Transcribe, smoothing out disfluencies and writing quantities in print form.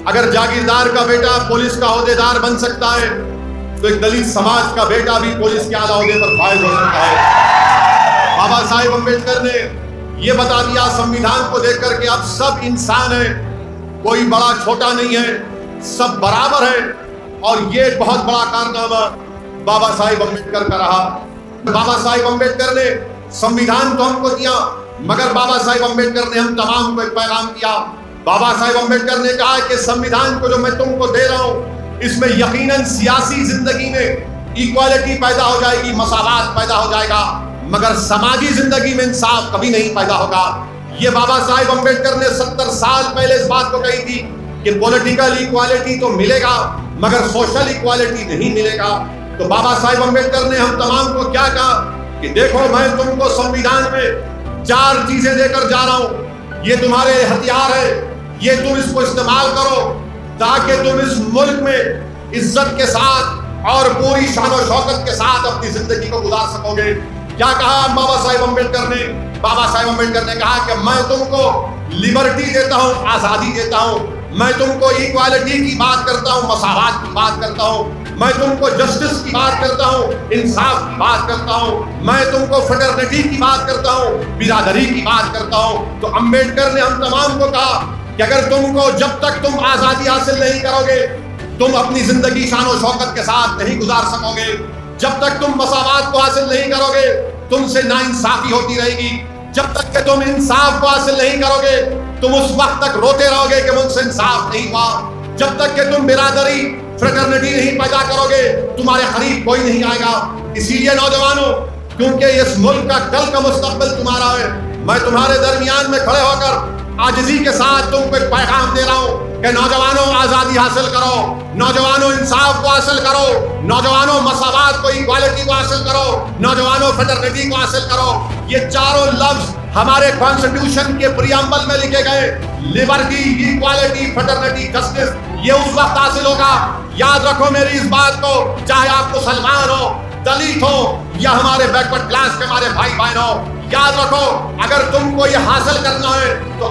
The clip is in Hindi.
अगर जागीरदार का बेटा पुलिस का ओहदेदार बन सकता है तो एक दलित समाज का बेटा भी पुलिस के आला ओहदे पर फायज हो सकता है। बाबा साहेब अम्बेडकर ने यह बता दिया संविधान को देख करके अब सब इंसान है, कोई बड़ा छोटा नहीं है, सब बराबर है। और ये बहुत बड़ा कारनामा बाबा साहेब अम्बेडकर का रहा। बाबा साहेब अम्बेडकर ने संविधान तो हमको दिया, मगर बाबा साहेब अम्बेडकर ने हम तमाम को एक पैगाम दिया। बाबा साहेब अम्बेडकर ने कहा कि संविधान को जो मैं तुमको दे रहा हूं, इसमें यकीनन सियासी जिंदगी में इक्वालिटी पैदा हो जाएगी, मसावात पैदा हो जाएगा, मगर समाजी जिंदगी में इंसाफ कभी नहीं पैदा होगा। ये बाबा साहेब अम्बेडकर ने 70 साल पहले इस बात को कही थी कि पॉलिटिकल इक्वालिटी तो मिलेगा मगर सोशल इक्वालिटी नहीं मिलेगा। तो बाबा साहेब अम्बेडकर ने हम तमाम को क्या कहा कि देखो, मैं तुमको संविधान में 4 चीजें देकर जा रहा हूं, ये तुम्हारे हथियार है, ये तुम इसको इस्तेमाल करो ताकि तुम इस मुल्क में इज्जत के साथ और पूरी शान और शौकत के साथ अपनी जिंदगी को गुजार सकोगे। क्या कहा बाबा साहेब अम्बेडकर ने? बाबा साहेब अम्बेडकर ने कहा कि मैं तुमको लिबर्टी देता हूं, आजादी देता हूं, मैं तुमको इक्वालिटी की बात करता हूं, मसावात की बात करता हूं, मैं तुमको जस्टिस की बात करता हूं, इंसाफ की बात करता हूं, मैं तुमको फ्रेटर्निटी की बात करता हूं, बिरादरी की बात करता हूं। तो अम्बेडकर ने हम तमाम को कहा कि अगर तुमको, जब तक तुम आजादी हासिल नहीं करोगे, तुम अपनी जिंदगी शान और शौकत के साथ नहीं गुजार सकोगे। जब तक तुम मसावात को हासिल नहीं करोगे, तुमसे नाइंसाफी होती रहेगी। जब तक कि तुम इंसाफ को हासिल नहीं करोगे, तुम उस वक्त तक रोते रहोगे कि मुझसे इंसाफ नहीं हुआ। जब तक कि तुम बिरादरी, फ्रेटर्निटी नहीं पैदा करोगे, तुम्हारे करीब कोई नहीं आएगा। इसीलिए नौजवानों, क्योंकि इस मुल्क का कल का मुस्तकबिल तुम्हारा है, मैं तुम्हारे दरमियान में खड़े होकर आजिज़ी के साथ तुमको एक पैगाम दे रहा हूं कि नौजवानों, आजादी हासिल करो, नौजवानों, इंसाफ को हासिल करो, नौजवानों, मसावात को, इक्वालिटी को हासिल करो, नौजवानों, फ्रेटर्निटी को हासिल करो। ये चारों लफ्ज हमारे कॉन्स्टिट्यूशन के प्रियम्बल में लिखे गए। लिबर्टी, इक्वालिटी, फ्रेटर्निटी, जस्टिस, ये उस वक्त हासिल होगा। याद रखो मेरी इस बात को, चाहे आप मुसलमान हो, दलित हो या हमारे बैकवर्ड क्लास के हमारे भाई बहन हो, याद रखो, अगर तुमको ये हासिल करना है तो